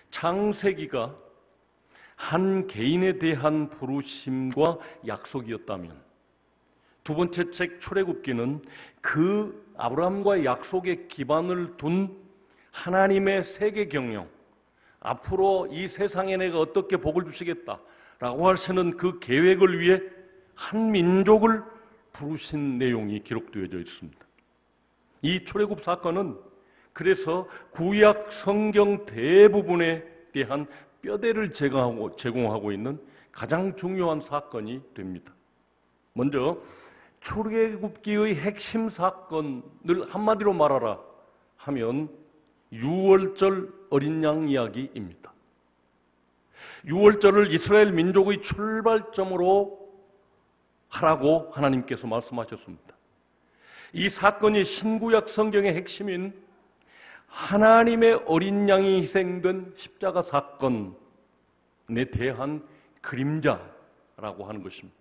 창세기가 한 개인에 대한 부르심과 약속이었다면, 두 번째 책 출애굽기는 그 아브라함과의 약속에 기반을 둔 하나님의 세계 경영, 앞으로 이 세상에 내가 어떻게 복을 주시겠다라고 하시는 그 계획을 위해 한 민족을 부르신 내용이 기록되어져 있습니다. 이 출애굽 사건은 그래서 구약 성경 대부분에 대한 뼈대를 제공하고 있는 가장 중요한 사건이 됩니다. 먼저 출애굽기의 핵심 사건을 한마디로 말하라 하면 유월절 어린 양 이야기입니다. 유월절을 이스라엘 민족의 출발점으로 하라고 하나님께서 말씀하셨습니다. 이 사건이 신구약 성경의 핵심인 하나님의 어린 양이 희생된 십자가 사건에 대한 그림자라고 하는 것입니다.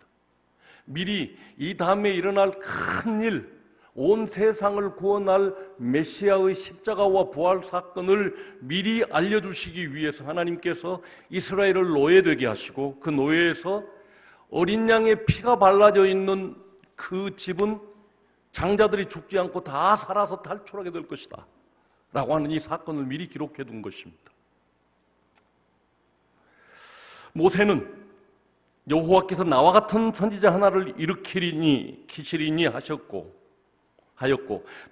미리 이 다음에 일어날 큰 일, 온 세상을 구원할 메시아의 십자가와 부활 사건을 미리 알려주시기 위해서 하나님께서 이스라엘을 노예되게 하시고, 그 노예에서 어린 양의 피가 발라져 있는 그 집은 장자들이 죽지 않고 다 살아서 탈출하게 될 것이다 라고 하는 이 사건을 미리 기록해 둔 것입니다. 모세는 여호와께서 나와 같은 선지자 하나를 일으키리니 기시리니 하였고,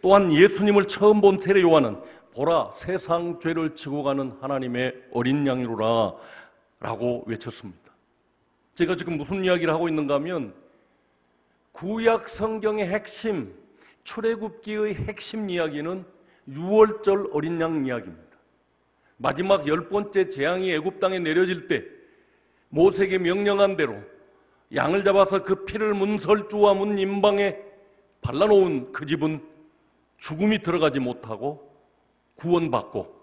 또한 예수님을 처음 본 세례 요한은 보라 세상 죄를 지고 가는 하나님의 어린 양이로라 라고 외쳤습니다. 제가 지금 무슨 이야기를 하고 있는가 하면 구약 성경의 핵심, 출애굽기의 핵심 이야기는 유월절 어린 양 이야기입니다. 마지막 10번째 재앙이 애굽 땅에 내려질 때 모세에게 명령한 대로 양을 잡아서 그 피를 문설주와 문 임방에 발라놓은 그 집은 죽음이 들어가지 못하고 구원받고,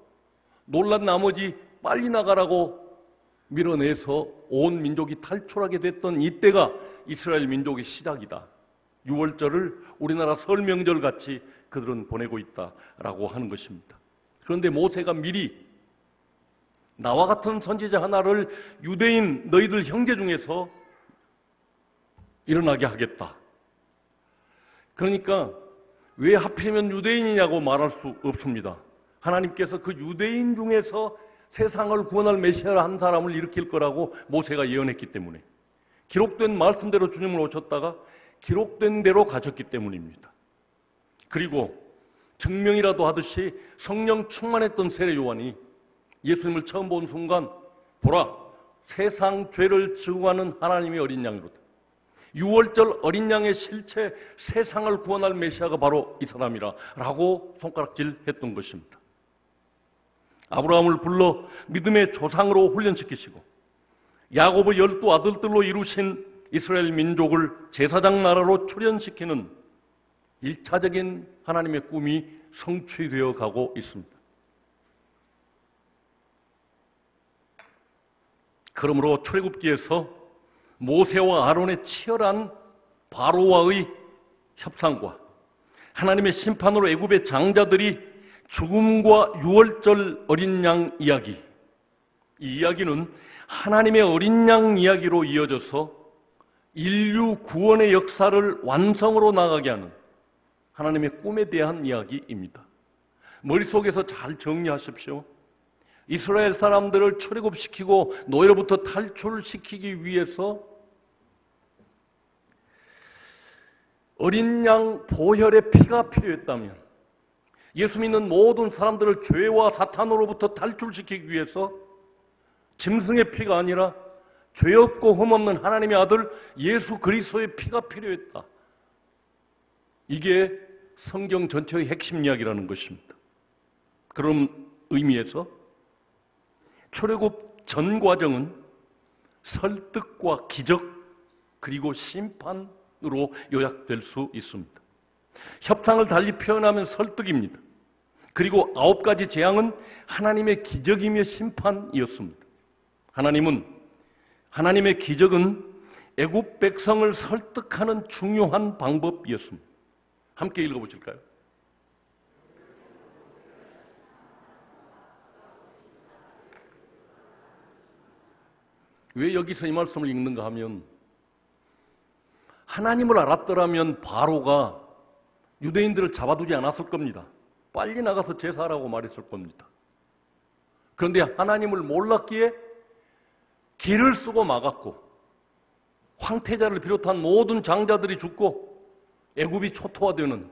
놀란 나머지 빨리 나가라고 밀어내서 온 민족이 탈출하게 됐던 이때가 이스라엘 민족의 시작이다. 유월절을 우리나라 설 명절같이 그들은 보내고 있다라고 하는 것입니다. 그런데 모세가 미리 나와 같은 선지자 하나를 유대인 너희들 형제 중에서 일어나게 하겠다. 그러니까 왜 하필이면 유대인이냐고 말할 수 없습니다. 하나님께서 그 유대인 중에서 세상을 구원할 메시아를 한 사람을 일으킬 거라고 모세가 예언했기 때문에, 기록된 말씀대로 주님을 오셨다가 기록된 대로 가셨기 때문입니다. 그리고 증명이라도 하듯이 성령 충만했던 세례 요한이 예수님을 처음 본 순간 보라 세상 죄를 지고 가는 하나님의 어린 양이로다. 유월절 어린 양의 실체, 세상을 구원할 메시아가 바로 이 사람이라 라고 손가락질 했던 것입니다. 아브라함을 불러 믿음의 조상으로 훈련시키시고 야곱의 12 아들들로 이루신 이스라엘 민족을 제사장 나라로 출현시키는 1차적인 하나님의 꿈이 성취되어 가고 있습니다. 그러므로 출애굽기에서 모세와 아론의 치열한 바로와의 협상과 하나님의 심판으로 애굽의 장자들이 죽음과 유월절 어린 양 이야기, 이 이야기는 하나님의 어린 양 이야기로 이어져서 인류 구원의 역사를 완성으로 나가게 하는 하나님의 꿈에 대한 이야기입니다. 머릿속에서 잘 정리하십시오. 이스라엘 사람들을 출애굽시키고 노예로부터 탈출시키기 위해서 어린 양 보혈의 피가 필요했다면, 예수 믿는 모든 사람들을 죄와 사탄으로부터 탈출시키기 위해서 짐승의 피가 아니라 죄 없고 흠 없는 하나님의 아들 예수 그리스도의 피가 필요했다. 이게 성경 전체의 핵심 이야기라는 것입니다. 그런 의미에서 출애굽 전 과정은 설득과 기적 그리고 심판으로 요약될 수 있습니다. 협상을 달리 표현하면 설득입니다. 그리고 9가지 재앙은 하나님의 기적이며 심판이었습니다. 하나님의 기적은 애굽 백성을 설득하는 중요한 방법이었습니다. 함께 읽어보실까요? 왜 여기서 이 말씀을 읽는가 하면, 하나님을 알았더라면 바로가 유대인들을 잡아두지 않았을 겁니다. 빨리 나가서 제사하라고 말했을 겁니다. 그런데 하나님을 몰랐기에 길을 쓰고 막았고, 황태자를 비롯한 모든 장자들이 죽고 애굽이 초토화되는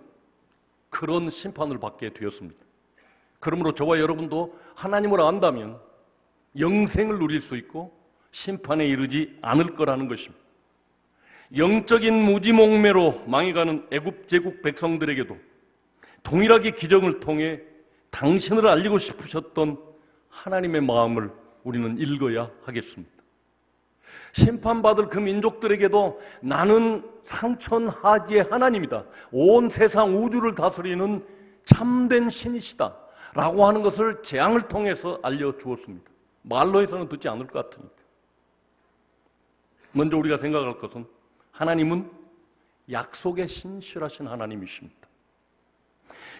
그런 심판을 받게 되었습니다. 그러므로 저와 여러분도 하나님을 안다면 영생을 누릴 수 있고 심판에 이르지 않을 거라는 것입니다. 영적인 무지몽매로 망해가는 애굽 제국 백성들에게도 동일하게 기적을 통해 당신을 알리고 싶으셨던 하나님의 마음을 우리는 읽어야 하겠습니다. 심판받을 그 민족들에게도 나는 상천하지의 하나님이다, 온 세상 우주를 다스리는 참된 신이시다 라고 하는 것을 재앙을 통해서 알려주었습니다. 말로 해서는 듣지 않을 것 같으니까. 먼저 우리가 생각할 것은 하나님은 약속에 신실하신 하나님이십니다.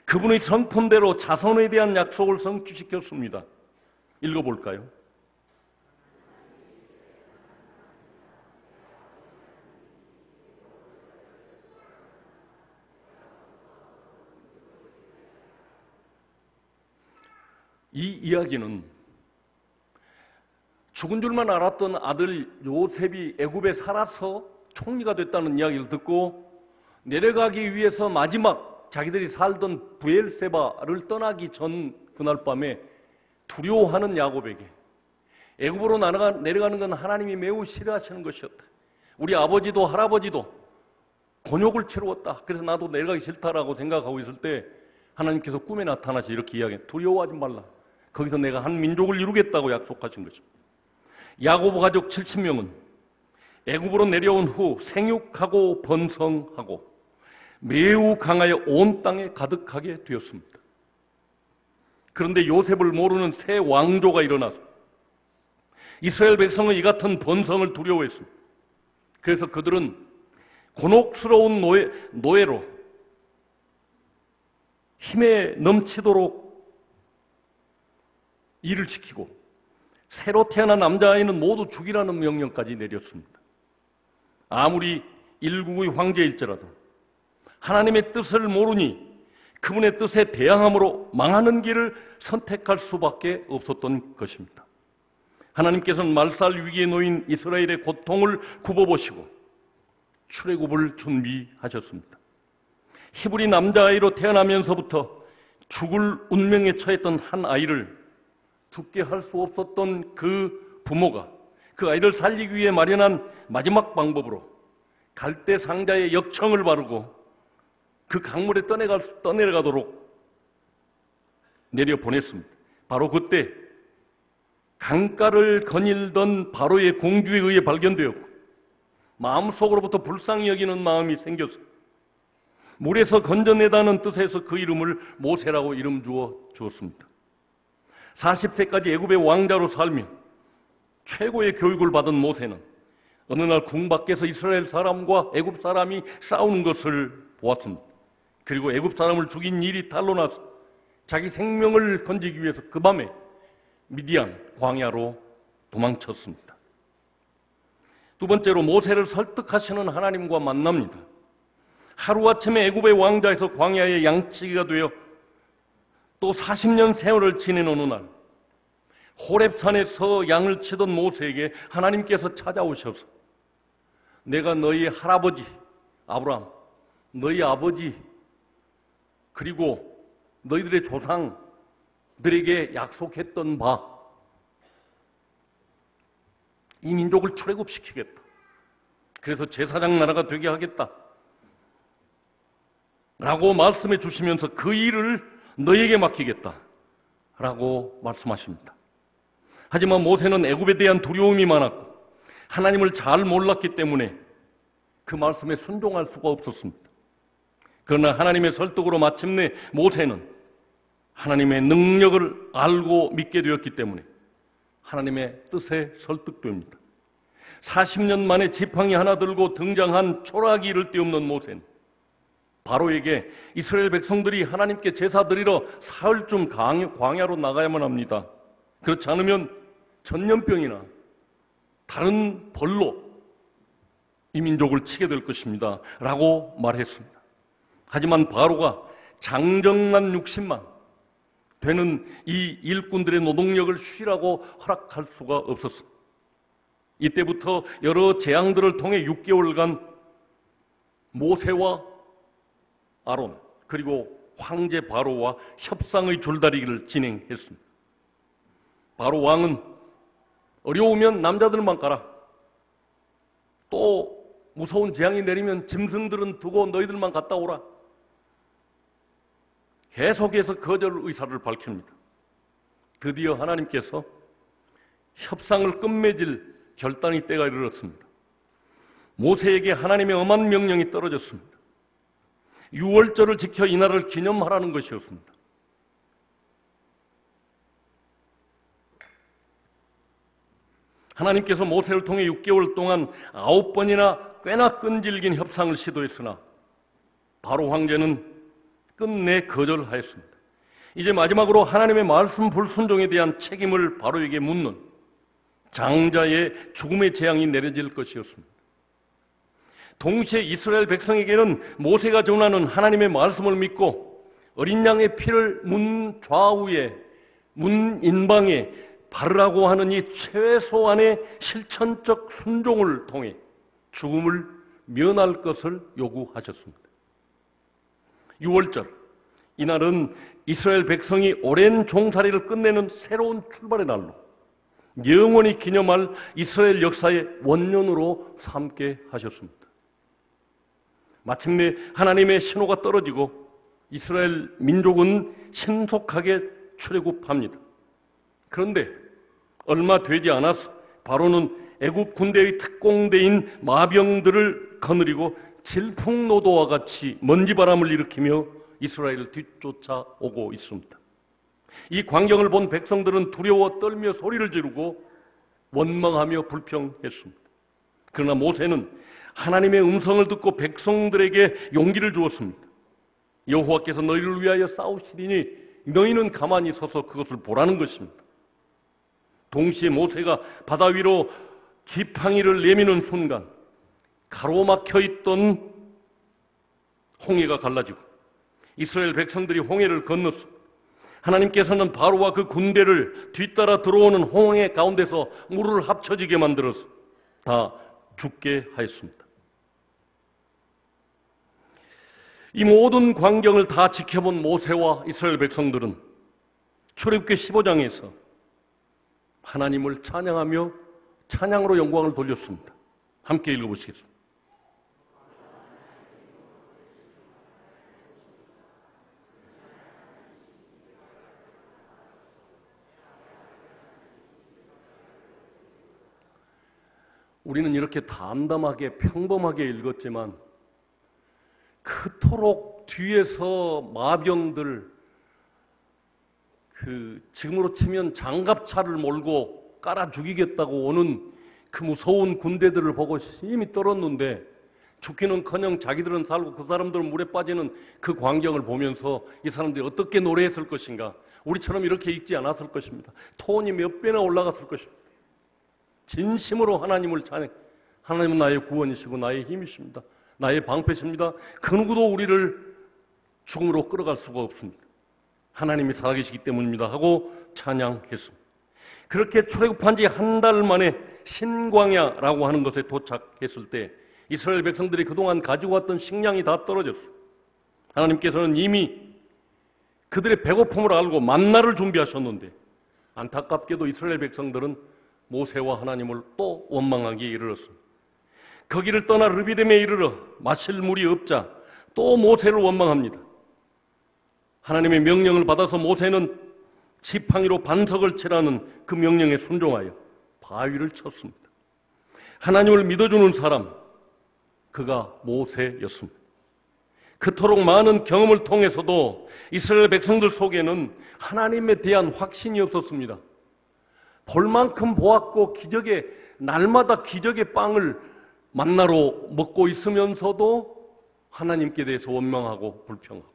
그분의 성품대로 자손에 대한 약속을 성취시켰습니다. 읽어볼까요? 이 이야기는 죽은 줄만 알았던 아들 요셉이 애굽에 살아서 총리가 됐다는 이야기를 듣고 내려가기 위해서 마지막 자기들이 살던 브엘세바를 떠나기 전 그날 밤에 두려워하는 야곱에게 애굽으로 내려가는 건 하나님이 매우 싫어하시는 것이었다. 우리 아버지도 할아버지도 곤욕을 치루었다. 그래서 나도 내려가기 싫다라고 생각하고 있을 때 하나님께서 꿈에 나타나서 이렇게 이야기해. 두려워하지 말라. 거기서 내가 한 민족을 이루겠다고 약속하신 것입니다. 야곱 가족 70명은 애굽으로 내려온 후 생육하고 번성하고 매우 강하여 온 땅에 가득하게 되었습니다. 그런데 요셉을 모르는 새 왕조가 일어나서 이스라엘 백성은 이 같은 번성을 두려워했습니다. 그래서 그들은 곤혹스러운 노예로 힘에 넘치도록 일을 시키고 새로 태어난 남자아이는 모두 죽이라는 명령까지 내렸습니다. 아무리 일국의 황제일지라도 하나님의 뜻을 모르니 그분의 뜻에 대항함으로 망하는 길을 선택할 수밖에 없었던 것입니다. 하나님께서는 말살 위기에 놓인 이스라엘의 고통을 굽어보시고 출애굽을 준비하셨습니다. 히브리 남자아이로 태어나면서부터 죽을 운명에 처했던 한 아이를 죽게 할 수 없었던 그 부모가 그 아이를 살리기 위해 마련한 마지막 방법으로 갈대 상자에 역청을 바르고 그 강물에 떠내려가도록 내려보냈습니다. 바로 그때 강가를 거닐던 바로의 공주에 의해 발견되었고 마음속으로부터 불쌍히 여기는 마음이 생겨서 물에서 건져내다는 뜻에서 그 이름을 모세라고 이름 주었습니다. 40세까지 애굽의 왕자로 살며 최고의 교육을 받은 모세는 어느 날 궁 밖에서 이스라엘 사람과 애굽 사람이 싸우는 것을 보았습니다. 그리고 애굽 사람을 죽인 일이 탄로나서 자기 생명을 건지기 위해서 그 밤에 미디안 광야로 도망쳤습니다. 두 번째로 모세를 설득하시는 하나님과 만납니다. 하루아침에 애굽의 왕자에서 광야의 양치기가 되어 또 40년 세월을 지낸 어느 날 호렙산에서 양을 치던 모세에게 하나님께서 찾아오셔서 내가 너희 할아버지 아브라함, 너희 아버지 그리고 너희들의 조상들에게 약속했던 바 이 민족을 출애굽시키겠다. 그래서 제사장 나라가 되게 하겠다 라고 말씀해 주시면서 그 일을 너에게 맡기겠다 라고 말씀하십니다. 하지만 모세는 애굽에 대한 두려움이 많았고 하나님을 잘 몰랐기 때문에 그 말씀에 순종할 수가 없었습니다. 그러나 하나님의 설득으로 마침내 모세는 하나님의 능력을 알고 믿게 되었기 때문에 하나님의 뜻에 설득됩니다. 40년 만에 지팡이 하나 들고 등장한 초라하기 이를 데 없는 모세는 바로에게 이스라엘 백성들이 하나님께 제사 드리러 사흘쯤 광야로 나가야만 합니다. 그렇지 않으면 전염병이나 다른 벌로 이 민족을 치게 될 것입니다 라고 말했습니다. 하지만 바로가 장정난 60만 되는 이 일꾼들의 노동력을 쉬라고 허락할 수가 없었습니다. 이때부터 여러 재앙들을 통해 6개월간 모세와 아론 그리고 황제 바로와 협상의 줄다리기를 진행했습니다. 바로 왕은 어려우면 남자들만 가라. 또 무서운 재앙이 내리면 짐승들은 두고 너희들만 갔다 오라. 계속해서 거절 의사를 밝힙니다. 드디어 하나님께서 협상을 끝맺을 결단의 때가 이르렀습니다. 모세에게 하나님의 엄한 명령이 떨어졌습니다. 유월절을 지켜 이날을 기념하라는 것이었습니다. 하나님께서 모세를 통해 6개월 동안 9번이나 꽤나 끈질긴 협상을 시도했으나 바로 황제는 끝내 거절하였습니다. 이제 마지막으로 하나님의 말씀 불순종에 대한 책임을 바로에게 묻는 장자의 죽음의 재앙이 내려질 것이었습니다. 동시에 이스라엘 백성에게는 모세가 전하는 하나님의 말씀을 믿고 어린 양의 피를 문 좌우에 문 인방에 바르라고 하는 이 최소한의 실천적 순종을 통해 죽음을 면할 것을 요구하셨습니다. 6월절, 이날은 이스라엘 백성이 오랜 종살이를 끝내는 새로운 출발의 날로 영원히 기념할 이스라엘 역사의 원년으로 삼게 하셨습니다. 마침내 하나님의 신호가 떨어지고 이스라엘 민족은 신속하게 출애굽합니다. 그런데 얼마 되지 않아서 바로는 애굽 군대의 특공대인 마병들을 거느리고 질풍노도와 같이 먼지바람을 일으키며 이스라엘을 뒤쫓아오고 있습니다. 이 광경을 본 백성들은 두려워 떨며 소리를 지르고 원망하며 불평했습니다. 그러나 모세는 하나님의 음성을 듣고 백성들에게 용기를 주었습니다. 여호와께서 너희를 위하여 싸우시리니 너희는 가만히 서서 그것을 보라는 것입니다. 동시에 모세가 바다 위로 지팡이를 내미는 순간 가로막혀 있던 홍해가 갈라지고 이스라엘 백성들이 홍해를 건넜어. 하나님께서는 바로와 그 군대를 뒤따라 들어오는 홍해 가운데서 물을 합쳐지게 만들어서 다 죽게 하였습니다. 이 모든 광경을 다 지켜본 모세와 이스라엘 백성들은 출애굽기 15장에서 하나님을 찬양하며 찬양으로 영광을 돌렸습니다. 함께 읽어보시겠습니다. 우리는 이렇게 담담하게 평범하게 읽었지만 그토록 뒤에서 마병들, 지금으로 치면 장갑차를 몰고 깔아 죽이겠다고 오는 그 무서운 군대들을 보고 심히 떨었는데 죽기는커녕 자기들은 살고 그 사람들은 물에 빠지는 그 광경을 보면서 이 사람들이 어떻게 노래했을 것인가. 우리처럼 이렇게 읽지 않았을 것입니다. 톤이 몇 배나 올라갔을 것입니다. 진심으로 하나님을 찬양. 하나님은 나의 구원이시고 나의 힘이십니다. 나의 방패십니다. 그 누구도 우리를 죽음으로 끌어갈 수가 없습니다. 하나님이 살아계시기 때문입니다 하고 찬양했습니다. 그렇게 출애굽한 지 한 달 만에 신광야라고 하는 것에 도착했을 때 이스라엘 백성들이 그동안 가지고 왔던 식량이 다 떨어졌어요. 하나님께서는 이미 그들의 배고픔을 알고 만나를 준비하셨는데 안타깝게도 이스라엘 백성들은 모세와 하나님을 또 원망하기에 이르렀습니다. 거기를 떠나 르비딤에 이르러 마실 물이 없자 또 모세를 원망합니다. 하나님의 명령을 받아서 모세는 지팡이로 반석을 치라는 그 명령에 순종하여 바위를 쳤습니다. 하나님을 믿어주는 사람, 그가 모세였습니다. 그토록 많은 경험을 통해서도 이스라엘 백성들 속에는 하나님에 대한 확신이 없었습니다. 볼 만큼 보았고 날마다 기적의 빵을 만나로 먹고 있으면서도 하나님께 대해서 원망하고 불평하고.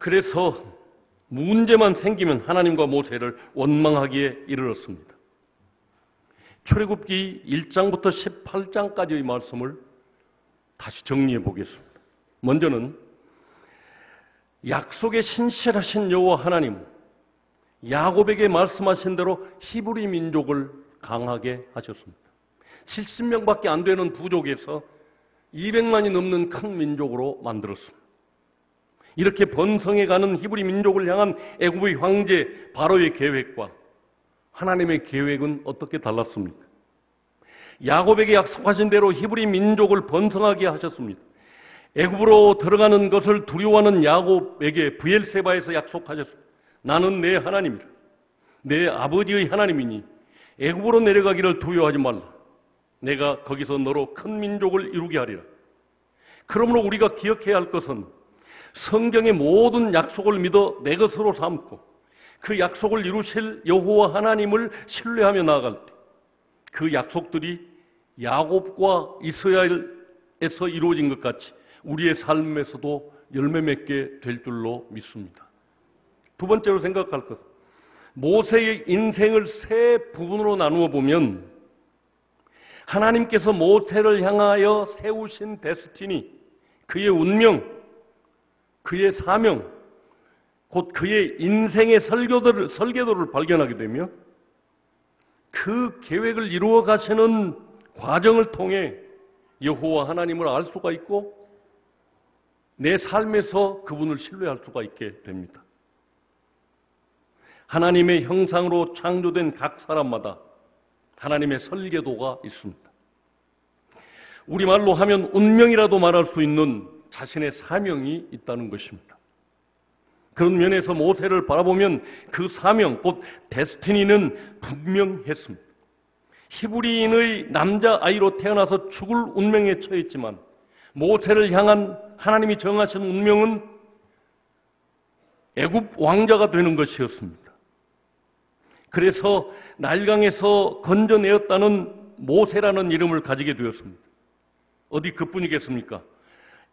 그래서 문제만 생기면 하나님과 모세를 원망하기에 이르렀습니다. 출애굽기 1장부터 18장까지의 말씀을 다시 정리해 보겠습니다. 먼저는 약속의 신실하신 여호와 하나님, 야곱에게 말씀하신 대로 히브리 민족을 강하게 하셨습니다. 70명밖에 안 되는 부족에서 200만이 넘는 큰 민족으로 만들었습니다. 이렇게 번성해가는 히브리 민족을 향한 애굽의 황제 바로의 계획과 하나님의 계획은 어떻게 달랐습니까? 야곱에게 약속하신 대로 히브리 민족을 번성하게 하셨습니다. 애굽으로 들어가는 것을 두려워하는 야곱에게 브엘세바에서 약속하셨습니다. 나는 내 하나님이라. 내 아버지의 하나님이니 애굽으로 내려가기를 두려워하지 말라. 내가 거기서 너로 큰 민족을 이루게 하리라. 그러므로 우리가 기억해야 할 것은 성경의 모든 약속을 믿어 내 것으로 삼고 그 약속을 이루실 여호와 하나님을 신뢰하며 나아갈 때 그 약속들이 야곱과 이스라엘에서 이루어진 것 같이 우리의 삶에서도 열매 맺게 될 줄로 믿습니다. 두 번째로 생각할 것은 모세의 인생을 세 부분으로 나누어 보면 하나님께서 모세를 향하여 세우신 데스티니, 그의 운명, 그의 사명, 곧 그의 인생의 설계도를 발견하게 되며 그 계획을 이루어 가시는 과정을 통해 여호와 하나님을 알 수가 있고 내 삶에서 그분을 신뢰할 수가 있게 됩니다. 하나님의 형상으로 창조된 각 사람마다 하나님의 설계도가 있습니다. 우리말로 하면 운명이라도 말할 수 있는 자신의 사명이 있다는 것입니다. 그런 면에서 모세를 바라보면 그 사명, 곧 데스티니는 분명했습니다. 히브리인의 남자아이로 태어나서 죽을 운명에 처했지만 모세를 향한 하나님이 정하신 운명은 애굽 왕자가 되는 것이었습니다. 그래서 나일강에서 건져내었다는 모세라는 이름을 가지게 되었습니다. 어디 그뿐이겠습니까?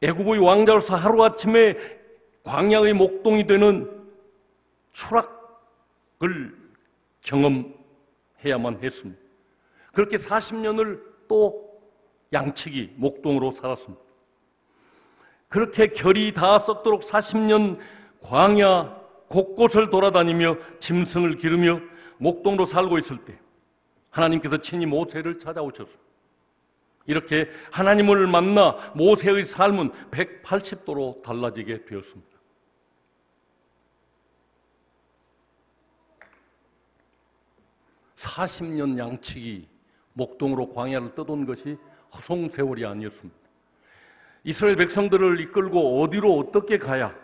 애굽의 왕자로서 하루아침에 광야의 목동이 되는 추락을 경험해야만 했습니다. 그렇게 40년을 또 양치기 목동으로 살았습니다. 그렇게 결이 다 썩도록 40년 광야 곳곳을 돌아다니며 짐승을 기르며 목동으로 살고 있을 때 하나님께서 친히 모세를 찾아오셨습니다. 이렇게 하나님을 만나 모세의 삶은 180도로 달라지게 되었습니다. (40년) 양치기 목동으로 광야를 떠돈 것이 허송세월이 아니었습니다. 이스라엘 백성들을 이끌고 어디로 어떻게 가야,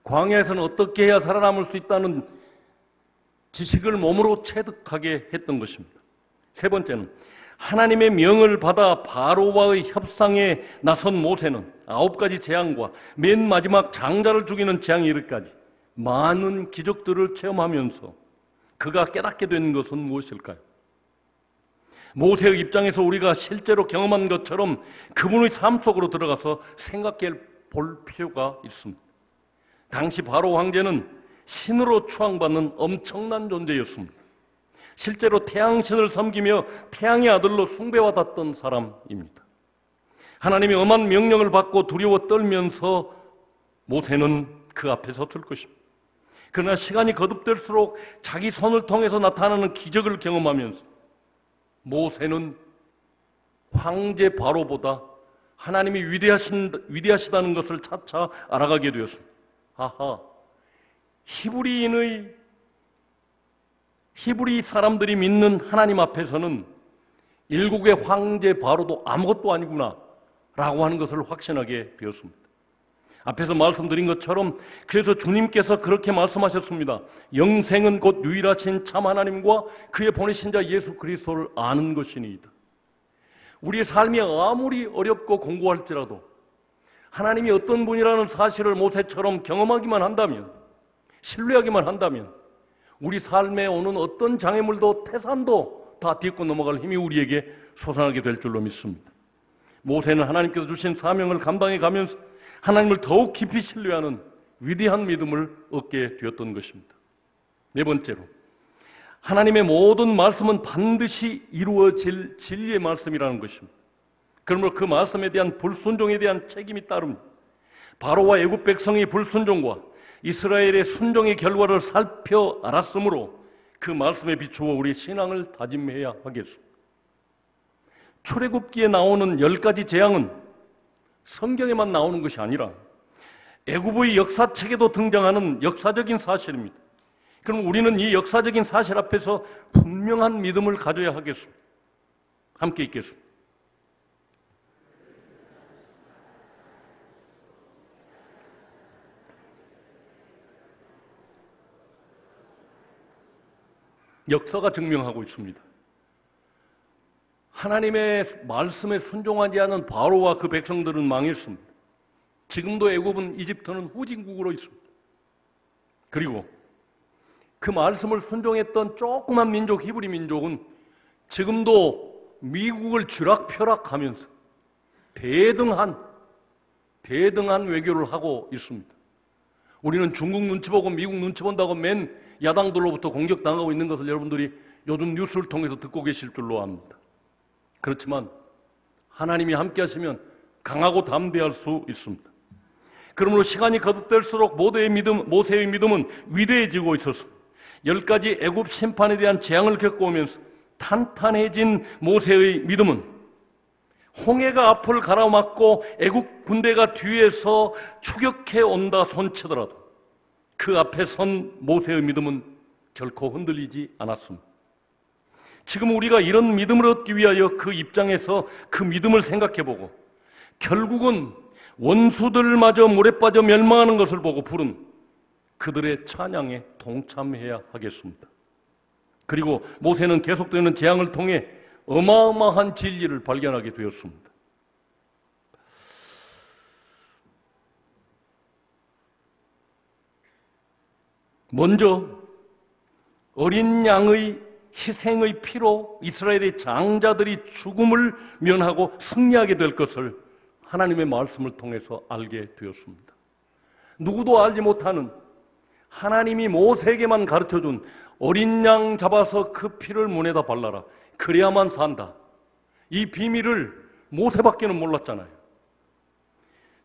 광야에서는 어떻게 해야 살아남을 수 있다는 지식을 몸으로 체득하게 했던 것입니다. 세 번째는 하나님의 명을 받아 바로와의 협상에 나선 모세는 9가지 재앙과 맨 마지막 장자를 죽이는 재앙에 이르기까지 많은 기적들을 체험하면서 그가 깨닫게 된 것은 무엇일까요? 모세의 입장에서 우리가 실제로 경험한 것처럼 그분의 삶 속으로 들어가서 생각해 볼 필요가 있습니다. 당시 바로 황제는 신으로 추앙받는 엄청난 존재였습니다. 실제로 태양신을 섬기며 태양의 아들로 숭배받았던 사람입니다. 하나님의 엄한 명령을 받고 두려워 떨면서 모세는 그 앞에 섰을 것입니다. 그러나 시간이 거듭될수록 자기 손을 통해서 나타나는 기적을 경험하면서 모세는 황제 바로보다 하나님이 위대하시다는 것을 차차 알아가게 되었습니다. 아하, 히브리 사람들이 믿는 하나님 앞에서는 일국의 황제 바로도 아무것도 아니구나 라고 하는 것을 확신하게 되었습니다. 앞에서 말씀드린 것처럼 그래서 주님께서 그렇게 말씀하셨습니다. 영생은 곧 유일하신 참 하나님과 그의 보내신 자 예수 그리스도를 아는 것이니이다. 우리의 삶이 아무리 어렵고 공고할지라도 하나님이 어떤 분이라는 사실을 모세처럼 경험하기만 한다면, 신뢰하기만 한다면 우리 삶에 오는 어떤 장애물도 태산도 다 딛고 넘어갈 힘이 우리에게 솟아나게 될 줄로 믿습니다. 모세는 하나님께서 주신 사명을 감당해 가면서 하나님을 더욱 깊이 신뢰하는 위대한 믿음을 얻게 되었던 것입니다. 네 번째로, 하나님의 모든 말씀은 반드시 이루어질 진리의 말씀이라는 것입니다. 그러므로 그 말씀에 대한 불순종에 대한 책임이 따릅니다. 바로와 애굽 백성의 불순종과 이스라엘의 순종의 결과를 살펴 알았으므로 그 말씀에 비추어 우리의 신앙을 다짐해야 하겠습니다. 출애굽기에 나오는 10가지 재앙은 성경에만 나오는 것이 아니라 애굽의 역사책에도 등장하는 역사적인 사실입니다. 그럼 우리는 이 역사적인 사실 앞에서 분명한 믿음을 가져야 하겠습니다. 함께 읽겠습니다. 역사가 증명하고 있습니다. 하나님의 말씀에 순종하지 않은 바로와 그 백성들은 망했습니다. 지금도 애굽은 이집트는 후진국으로 있습니다. 그리고 그 말씀을 순종했던 조그만 민족 히브리 민족은 지금도 미국을 쥐락펴락하면서 대등한 외교를 하고 있습니다. 우리는 중국 눈치 보고 미국 눈치 본다고 맨 야당들로부터 공격당하고 있는 것을 여러분들이 요즘 뉴스를 통해서 듣고 계실 줄로 압니다. 그렇지만 하나님이 함께 하시면 강하고 담대할 수 있습니다. 그러므로 시간이 거듭될수록 모세의 믿음은 위대해지고 있어서 10가지 애굽 심판에 대한 재앙을 겪어오면서 탄탄해진 모세의 믿음은 홍해가 앞을 가로막고 애굽 군대가 뒤에서 추격해 온다 손치더라도 그 앞에 선 모세의 믿음은 결코 흔들리지 않았습니다. 지금 우리가 이런 믿음을 얻기 위하여 그 입장에서 그 믿음을 생각해보고 결국은 원수들마저 물에 빠져 멸망하는 것을 보고 부른 그들의 찬양에 동참해야 하겠습니다. 그리고 모세는 계속되는 재앙을 통해 어마어마한 진리를 발견하게 되었습니다. 먼저 어린 양의 희생의 피로 이스라엘의 장자들이 죽음을 면하고 승리하게 될 것을 하나님의 말씀을 통해서 알게 되었습니다. 누구도 알지 못하는 하나님이 모세에게만 가르쳐준 어린 양 잡아서 그 피를 문에다 발라라. 그래야만 산다. 이 비밀을 모세밖에는 몰랐잖아요.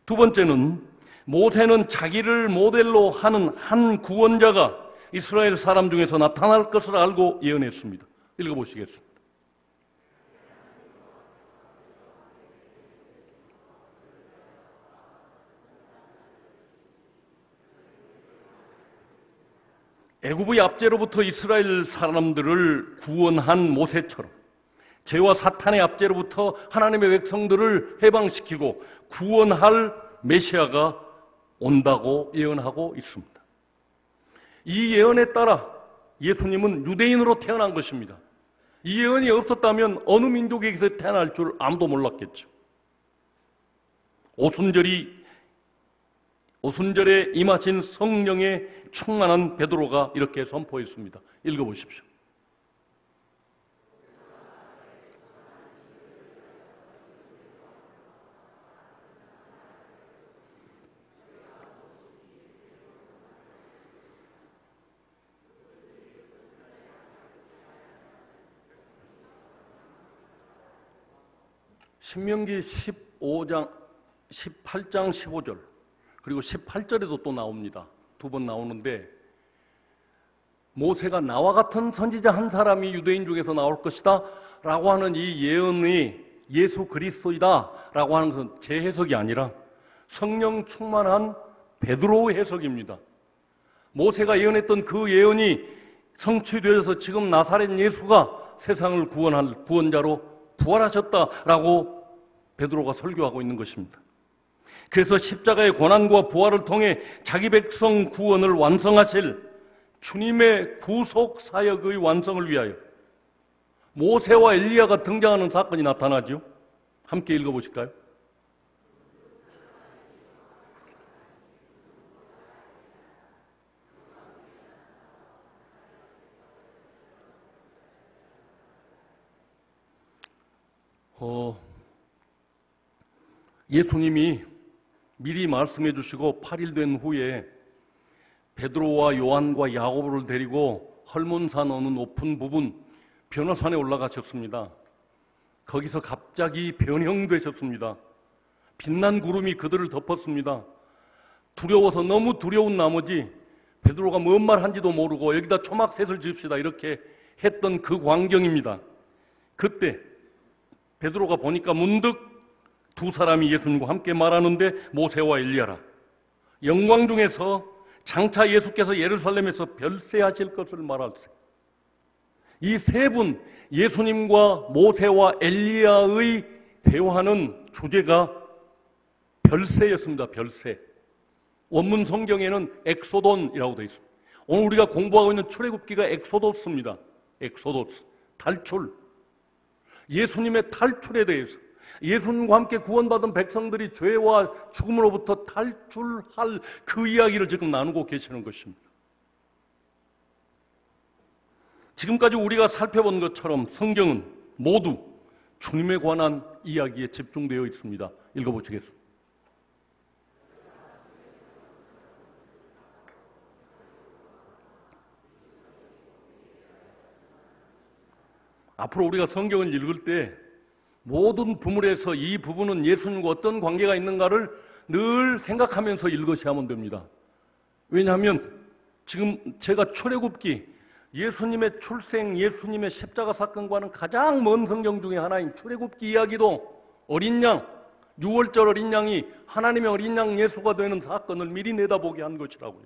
두 번째는 모세는 자기를 모델로 하는 한 구원자가 이스라엘 사람 중에서 나타날 것을 알고 예언했습니다. 읽어보시겠습니다. 애굽의 압제로부터 이스라엘 사람들을 구원한 모세처럼 죄와 사탄의 압제로부터 하나님의 백성들을 해방시키고 구원할 메시아가 온다고 예언하고 있습니다. 이 예언에 따라 예수님은 유대인으로 태어난 것입니다. 이 예언이 없었다면 어느 민족에게서 태어날 줄 아무도 몰랐겠죠. 오순절에 임하신 성령의 충만한 베드로가 이렇게 선포했습니다. 읽어보십시오. 신명기 18장 15절 그리고 18절에도 또 나옵니다. 두 번 나오는데 모세가 나와 같은 선지자 한 사람이 유대인 중에서 나올 것이다 라고 하는 이 예언이 예수 그리스도이다 라고 하는 것은 제 해석이 아니라 성령 충만한 베드로의 해석입니다. 모세가 예언했던 그 예언이 성취되어서 지금 나사렛 예수가 세상을 구원할 구원자로 부활하셨다라고 베드로가 설교하고 있는 것입니다. 그래서 십자가의 고난과 부활을 통해 자기 백성 구원을 완성하실 주님의 구속 사역의 완성을 위하여 모세와 엘리야가 등장하는 사건이 나타나죠. 함께 읽어보실까요? 예수님이 미리 말씀해 주시고 8일 된 후에 베드로와 요한과 야고보를 데리고 헐몬산 어느 높은 부분 변호산에 올라가셨습니다. 거기서 갑자기 변형되셨습니다. 빛난 구름이 그들을 덮었습니다. 두려워서 너무 두려운 나머지 베드로가 뭔 말 한지도 모르고 여기다 초막셋을 지읍시다 이렇게 했던 그 광경입니다. 그때 베드로가 보니까 문득 두 사람이 예수님과 함께 말하는데 모세와 엘리야라. 영광 중에서 장차 예수께서 예루살렘에서 별세하실 것을 말할세. 이 세 분 예수님과 모세와 엘리야의 대화하는 주제가 별세였습니다. 별세. 원문 성경에는 엑소돈이라고 되어 있습니다. 오늘 우리가 공부하고 있는 출애굽기가 엑소도스입니다. 엑소도스, 탈출. 예수님의 탈출에 대해서 예수님과 함께 구원받은 백성들이 죄와 죽음으로부터 탈출할 그 이야기를 지금 나누고 계시는 것입니다. 지금까지 우리가 살펴본 것처럼 성경은 모두 주님에 관한 이야기에 집중되어 있습니다. 읽어보시겠습니다. 앞으로 우리가 성경을 읽을 때 모든 부분에서 이 부분은 예수님과 어떤 관계가 있는가를 늘 생각하면서 읽으셔야만 됩니다. 왜냐하면 지금 제가 출애굽기, 예수님의 출생, 예수님의 십자가 사건과는 가장 먼 성경 중에 하나인 출애굽기 이야기도 어린 양, 6월절 어린 양이 하나님의 어린 양 예수가 되는 사건을 미리 내다보게 한 것이라고요.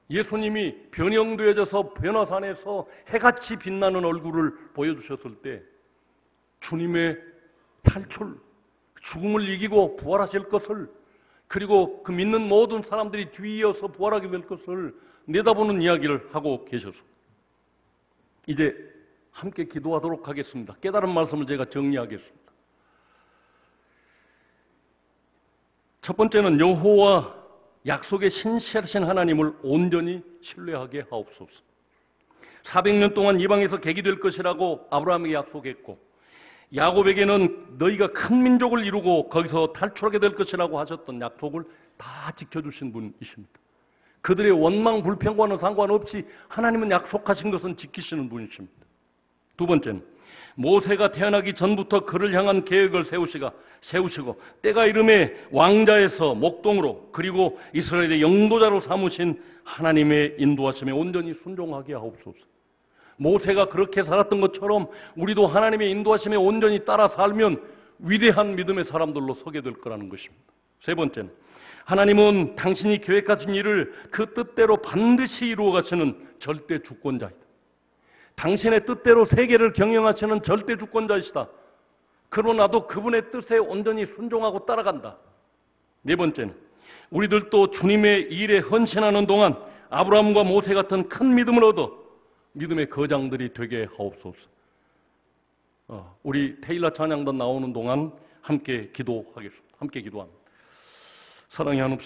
예수님이 변형되어져서 변화산에서 해같이 빛나는 얼굴을 보여주셨을 때 주님의 탈출, 죽음을 이기고 부활하실 것을, 그리고 그 믿는 모든 사람들이 뒤이어서 부활하게 될 것을 내다보는 이야기를 하고 계셔서 이제 함께 기도하도록 하겠습니다. 깨달은 말씀을 제가 정리하겠습니다. 첫 번째는 여호와 약속의 신실하신 하나님을 온전히 신뢰하게 하옵소서. 400년 동안 이방에서 객이 될 것이라고 아브라함에게 약속했고, 야곱에게는 너희가 큰 민족을 이루고 거기서 탈출하게 될 것이라고 하셨던 약속을 다 지켜주신 분이십니다. 그들의 원망 불평과는 상관없이 하나님은 약속하신 것은 지키시는 분이십니다. 두 번째는 모세가 태어나기 전부터 그를 향한 계획을 세우시고 때가 이름에 왕자에서 목동으로, 그리고 이스라엘의 영도자로 삼으신 하나님의 인도하심에 온전히 순종하게 하옵소서. 모세가 그렇게 살았던 것처럼 우리도 하나님의 인도하심에 온전히 따라 살면 위대한 믿음의 사람들로 서게 될 거라는 것입니다. 세 번째는 하나님은 당신이 계획하신 일을 그 뜻대로 반드시 이루어 가시는 절대 주권자이다. 당신의 뜻대로 세계를 경영하시는 절대 주권자이시다. 그러나도 그분의 뜻에 온전히 순종하고 따라간다. 네 번째는 우리들도 주님의 일에 헌신하는 동안 아브라함과 모세 같은 큰 믿음을 얻어 믿음의 거장들이 되게 하옵소서. 우리 테일라 찬양단 나오는 동안 함께 기도하겠습니다. 함께 기도합니다. 사랑의 하나님,